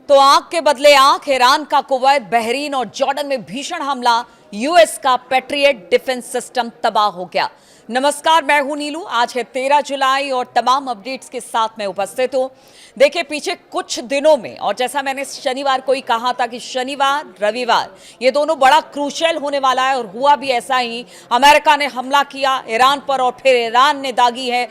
तो आंख के बदले आंख, ईरान का कुवैत, बहरीन और जॉर्डन में भीषण हमला, यूएस का पैट्रियट डिफेंस सिस्टम तबाह हो गया। नमस्कार, मैं हूं नीलू। आज है 13 जुलाई और तमाम अपडेट्स के साथ मैं उपस्थित हूं। देखिए, पीछे कुछ दिनों में, और जैसा मैंने शनिवार को ही कहा था कि शनिवार रविवार ये दोनों बड़ा क्रूशियल होने वाला है, और हुआ भी ऐसा ही। अमेरिका ने हमला किया ईरान पर और फिर ईरान ने दागी है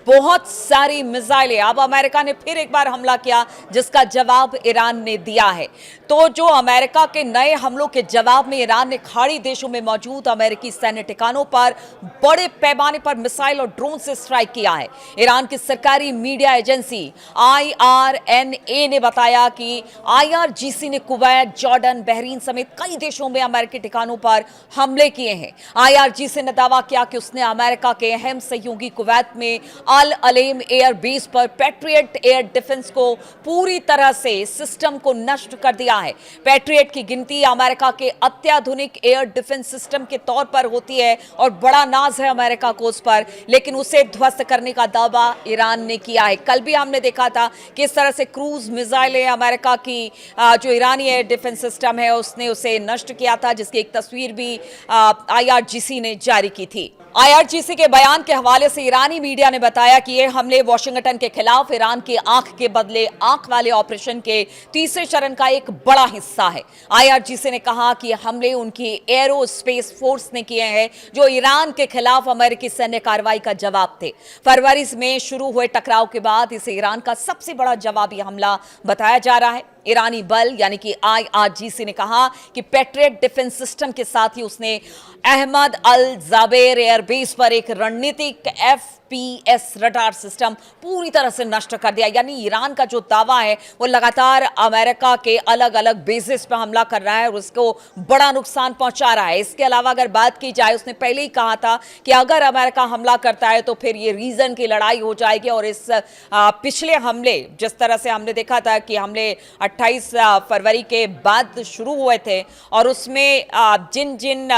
बहुत सारी मिसाइलें। अब अमेरिका ने फिर एक बार हमला किया जिसका जवाब ईरान ने दिया है। तो जो अमेरिका के नए हमलों के जवाब में ईरान ने खाड़ी देशों में मौजूद अमेरिकी सैन्य ठिकानों पर बड़े पैमाने पर मिसाइल और ड्रोन से स्ट्राइक किया है। ईरान की सरकारी मीडिया एजेंसी IRNA ने बताया कि IRGC ने कुवैत, जॉर्डन, बहरीन समेत कई देशों में अमेरिकी ठिकानों पर हमले किए हैं। IRGC ने दावा किया कि उसने अमेरिका के अहम सहयोगी कुवैत में अल अलेम एयर बेस पर पैट्रियट एयर डिफेंस को पूरी तरह से सिस्टम को नष्ट कर दिया है। पैट्रियट की गिनती अमेरिका के अत्याधुनिक एयर डिफेंस सिस्टम के तौर पर होती है और बड़ा नाज है अमेरिका को उस पर, लेकिन उसे ध्वस्त करने का दावा ईरान ने किया है। कल भी हमने देखा था कि इस तरह से क्रूज मिसाइलें अमेरिका की जो ईरानी एयर डिफेंस सिस्टम है उसने उसे नष्ट किया था, जिसकी एक तस्वीर भी IRGC ने जारी की थी। IRGC के बयान के हवाले से ईरानी मीडिया ने बताया कि ये हमले वाशिंगटन के खिलाफ ईरान के आंख के बदले आंख वाले ऑपरेशन के तीसरे चरण का एक बड़ा हिस्सा है। IRGC ने कहा कि हमले उनकी एरोस्पेस फोर्स ने किए हैं जो ईरान के खिलाफ अमेरिकी सैन्य कार्रवाई का जवाब थे। फरवरी में शुरू हुए टकराव के बाद इसे ईरान का सबसे बड़ा जवाबी हमला बताया जा रहा है। ईरानी बल यानी कि IRGC ने कहा कि पैट्रियट डिफेंस सिस्टम के साथ ही उसने अहमद अल जाबेर एयरबेस पर एक रणनीतिक FPS रडार सिस्टम पूरी तरह से नष्ट कर दिया। यानी ईरान का जो दावा है वो लगातार अमेरिका के अलग अलग बेसिस पर हमला कर रहा है और उसको बड़ा नुकसान पहुंचा रहा है। इसके अलावा अगर बात की जाए, उसने पहले ही कहा था कि अगर अमेरिका हमला करता है तो फिर ये रीजन की लड़ाई हो जाएगी। और इस पिछले हमले, जिस तरह से हमने देखा था कि हमले 28 फरवरी के बाद शुरू हुए थे और उसमें जिन जिन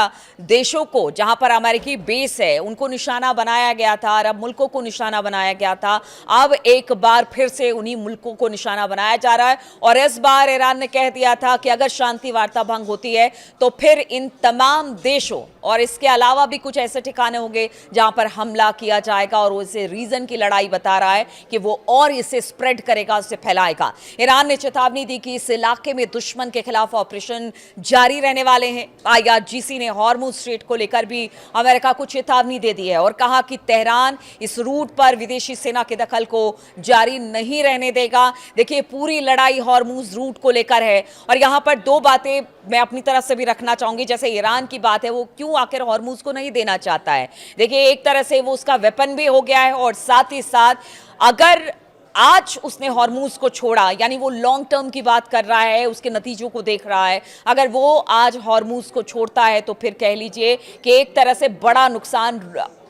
देशों को जहां पर अमेरिकी बेस है उनको निशाना बनाया गया था, अरब मुल्कों को निशाना बनाया गया था। अब एक बार फिर से उन्हीं मुल्कों को निशाना बनाया जा रहा है और इस बार ईरान ने कह दिया था कि अगर शांति वार्ता भंग होती है तो फिर इन तमाम देशों और इसके अलावा भी कुछ ऐसे ठिकाने होंगे जहां पर हमला किया जाएगा। और उसे रीजन की लड़ाई बता रहा है कि वो और इसे स्प्रेड करेगा, उसे फैलाएगा। ईरान ने चेतावनी दी कि इस इलाके में दुश्मन के खिलाफ ऑपरेशन जारी रहने वाले हैं। IRGC ने हॉर्मुज स्ट्रेट को लेकर भी अमेरिका को चेतावनी दे दी है और कहा कि तेहरान इस रूट पर विदेशी सेना के दखल को जारी नहीं रहने देगा। देखिए, पूरी लड़ाई हॉर्मुज रूट को लेकर है और यहां पर दो बातें मैं अपनी तरफ से भी रखना चाहूंगी। जैसे ईरान की बात है, वो क्यों आखिर हॉर्मुज को नहीं देना चाहता है। देखिए, एक तरह से वो उसका वेपन भी हो गया है और साथ ही साथ अगर आज उसने हॉर्मुज को छोड़ा, यानी वो लॉन्ग टर्म की बात कर रहा है, उसके नतीजों को देख रहा है। अगर वो आज हॉर्मुज को छोड़ता है तो फिर कह लीजिए कि एक तरह से बड़ा नुकसान,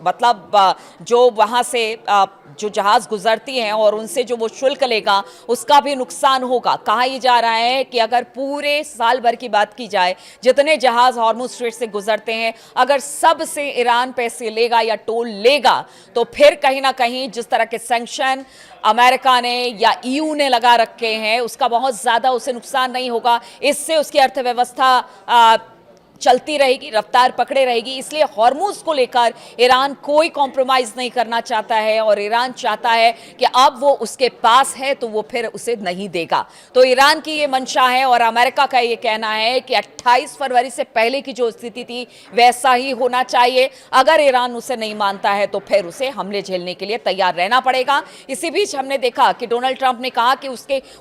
मतलब जो वहाँ से जो जहाज़ गुजरती हैं और उनसे जो वो शुल्क लेगा उसका भी नुकसान होगा। कहा यह जा रहा है कि अगर पूरे साल भर की बात की जाए, जितने जहाज़ हॉर्मुज स्ट्रेट से गुजरते हैं, अगर सब से ईरान पैसे लेगा या टोल लेगा तो फिर कहीं ना कहीं जिस तरह के सैंक्शन अमेरिका ने या EU ने लगा रखे हैं उसका बहुत ज़्यादा उसे नुकसान नहीं होगा। इससे उसकी अर्थव्यवस्था चलती रहेगी, रफ्तार पकड़े रहेगी। इसलिए हॉर्मुज को लेकर ईरान कोई कॉम्प्रोमाइज नहीं करना चाहता है और ईरान चाहता है कि अब वो उसके पास है तो वो फिर उसे नहीं देगा। तो ईरान की ये मंशा है और अमेरिका का ये कहना है कि 28 फरवरी से पहले की जो स्थिति थी वैसा ही होना चाहिए। अगर ईरान उसे नहीं मानता है तो फिर उसे हमले झेलने के लिए तैयार रहना पड़ेगा। इसी बीच हमने देखा कि डोनाल्ड ट्रंप ने कहा कि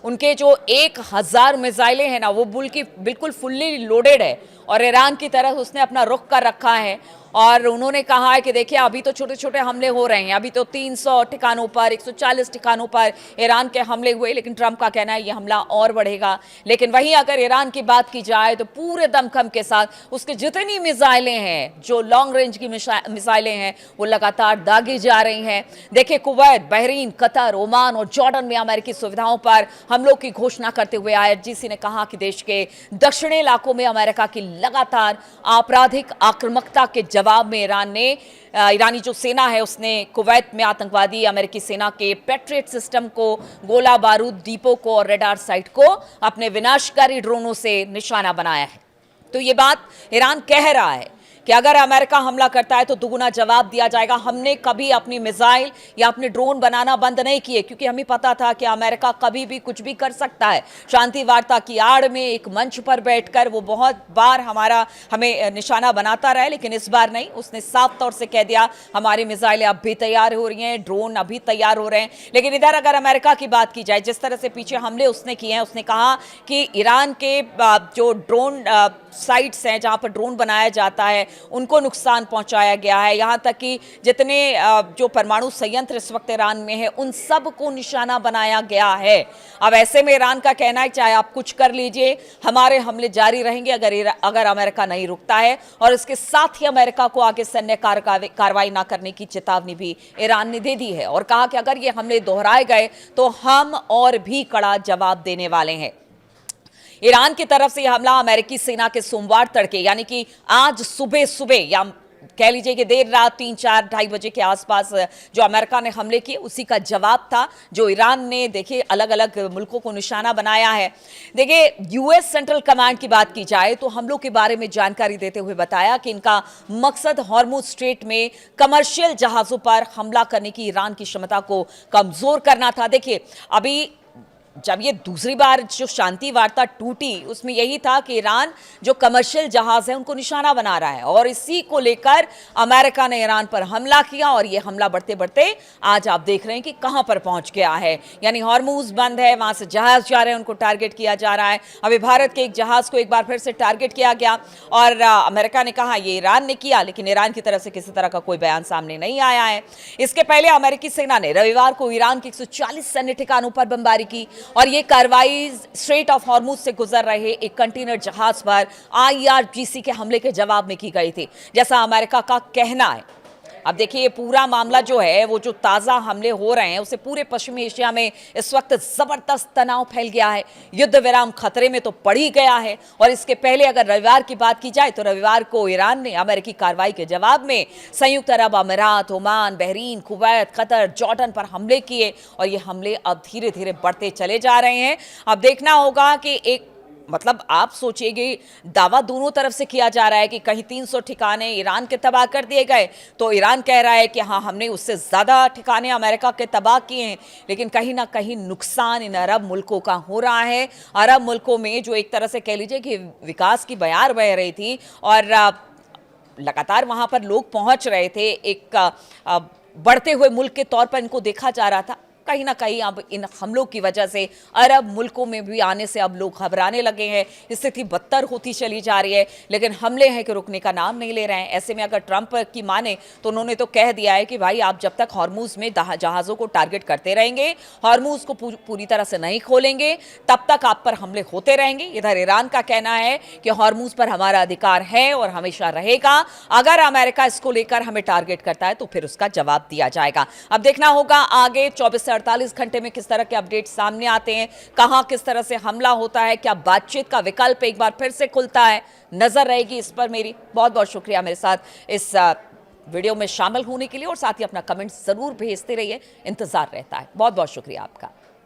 उनके जो 1000 मिसाइलें हैं ना, वो बिल्कुल फुल्ली लोडेड है और ईरान की तरफ उसने अपना रुख कर रखा है। और उन्होंने कहा है कि देखिए, अभी तो छोटे छोटे हमले हो रहे हैं, अभी तो 300 ठिकानों पर, 140 ठिकानों पर ईरान के हमले हुए, लेकिन ट्रंप का कहना है ये हमला और बढ़ेगा। लेकिन वहीं अगर ईरान की बात की जाए तो पूरे दमखम के साथ उसके जितनी मिसाइलें हैं, जो लॉन्ग रेंज की मिसाइलें हैं, वो लगातार दागी जा रही हैं। देखिए, कुवैत, बहरीन, कतर, ओमान और जॉर्डन में अमेरिकी सुविधाओं पर हमलों की घोषणा करते हुए IRGC ने कहा कि देश के दक्षिणी इलाकों में अमेरिका की लगातार आपराधिक आक्रामकता के जवाब में ईरानी जो सेना है उसने कुवैत में आतंकवादी अमेरिकी सेना के पैट्रियट सिस्टम को, गोला बारूद डिपो को और रडार साइट को अपने विनाशकारी ड्रोनों से निशाना बनाया है। तो ये बात ईरान कह रहा है कि अगर अमेरिका हमला करता है तो दुगुना जवाब दिया जाएगा। हमने कभी अपनी मिसाइल या अपने ड्रोन बनाना बंद नहीं किए, क्योंकि हमें पता था कि अमेरिका कभी भी कुछ भी कर सकता है। शांति वार्ता की आड़ में एक मंच पर बैठकर वो बहुत बार हमें निशाना बनाता रहा, लेकिन इस बार नहीं। उसने साफ तौर से कह दिया हमारी मिसाइलें अब भी तैयार हो रही हैं, ड्रोन अभी तैयार हो रहे हैं। लेकिन इधर अगर अमेरिका की बात की जाए, जिस तरह से पीछे हमले उसने किए हैं, उसने कहा कि ईरान के जो ड्रोन साइट्स हैं जहां पर ड्रोन बनाया जाता है उनको नुकसान पहुंचाया गया है। यहां तक कि जितने जो परमाणु संयंत्र इस वक्त ईरान में है उन सब को निशाना बनाया गया है। अब ऐसे में ईरान का कहना है चाहे आप कुछ कर लीजिए, हमारे हमले जारी रहेंगे अगर अमेरिका नहीं रुकता है। और इसके साथ ही अमेरिका को आगे सैन्य कार्रवाई ना करने की चेतावनी भी ईरान ने दे दी है और कहा कि अगर ये हमले दोहराए गए तो हम और भी कड़ा जवाब देने वाले हैं। ईरान की तरफ से यह हमला अमेरिकी सेना के सोमवार तड़के यानी कि आज सुबह या कह लीजिए कि देर रात 3-4-2:30 बजे के आसपास जो अमेरिका ने हमले किए उसी का जवाब था, जो ईरान ने देखिए अलग अलग मुल्कों को निशाना बनाया है। देखिए यूएस सेंट्रल कमांड की बात की जाए तो हमलों के बारे में जानकारी देते हुए बताया कि इनका मकसद हॉर्मुज स्ट्रेट में कमर्शियल जहाजों पर हमला करने की ईरान की क्षमता को कमजोर करना था। देखिए अभी जब ये दूसरी बार जो शांति वार्ता टूटी उसमें यही था कि ईरान जो कमर्शियल जहाज है उनको निशाना बना रहा है और इसी को लेकर अमेरिका ने ईरान पर हमला किया और ये हमला बढ़ते बढ़ते आज आप देख रहे हैं कि कहां पर पहुंच गया है। यानी हॉर्मुज बंद है, वहां से जहाज जा रहे हैं, उनको टारगेट किया जा रहा है। अभी भारत के एक जहाज को एक बार फिर से टारगेट किया गया और अमेरिका ने कहा ये ईरान ने किया, लेकिन ईरान की तरफ से किसी तरह का कोई बयान सामने नहीं आया है। इसके पहले अमेरिकी सेना ने रविवार को ईरान के 140 सैन्य ठिकानों पर बमबारी की और ये कार्रवाई स्ट्रेट ऑफ हॉर्मुज से गुजर रहे एक कंटेनर जहाज पर IRGC के हमले के जवाब में की गई थी, जैसा अमेरिका का कहना है। अब देखिए ये पूरा मामला जो है वो जो ताज़ा हमले हो रहे हैं उससे पूरे पश्चिमी एशिया में इस वक्त ज़बरदस्त तनाव फैल गया है। युद्ध विराम खतरे में तो पड़ ही गया है। और इसके पहले अगर रविवार की बात की जाए तो रविवार को ईरान ने अमेरिकी कार्रवाई के जवाब में संयुक्त अरब अमीरात, Oman, Bahrain, Kuwait, Qatar, Jordan पर हमले किए और ये हमले अब धीरे धीरे बढ़ते चले जा रहे हैं। अब देखना होगा कि एक मतलब आप सोचिएगा दावा दोनों तरफ से किया जा रहा है कि कहीं 300 ठिकाने ईरान के तबाह कर दिए गए, तो ईरान कह रहा है कि हाँ हमने उससे ज़्यादा ठिकाने अमेरिका के तबाह किए हैं। लेकिन कहीं ना कहीं नुकसान इन अरब मुल्कों का हो रहा है। अरब मुल्कों में जो एक तरह से कह लीजिए कि विकास की बयार बह रही थी और लगातार वहाँ पर लोग पहुँच रहे थे, एक बढ़ते हुए मुल्क के तौर पर इनको देखा जा रहा था। कहीं ना कहीं अब इन हमलों की वजह से अरब मुल्कों में भी आने से अब लोग घबराने लगे हैं, स्थिति बदतर होती चली जा रही है। लेकिन हमले हैं कि रुकने का नाम नहीं ले रहे हैं। ऐसे में अगर ट्रंप की माने तो उन्होंने तो कह दिया है कि भाई आप जब तक हॉर्मुज में जहाज़ों को टारगेट करते रहेंगे, हॉर्मुज को पूरी तरह से नहीं खोलेंगे, तब तक आप पर हमले होते रहेंगे। इधर ईरान का कहना है कि हॉर्मुज पर हमारा अधिकार है और हमेशा रहेगा। अगर अमेरिका इसको लेकर हमें टारगेट करता है तो फिर उसका जवाब दिया जाएगा। अब देखना होगा आगे 24 से 48 घंटे में किस तरह के अपडेट सामने आते हैं, कहां किस तरह से हमला होता है, क्या बातचीत का विकल्प एक बार फिर से खुलता है। नजर रहेगी इस पर मेरी। बहुत बहुत शुक्रिया मेरे साथ इस वीडियो में शामिल होने के लिए और साथ ही अपना कमेंट जरूर भेजते रहिए, इंतजार रहता है। बहुत बहुत शुक्रिया आपका।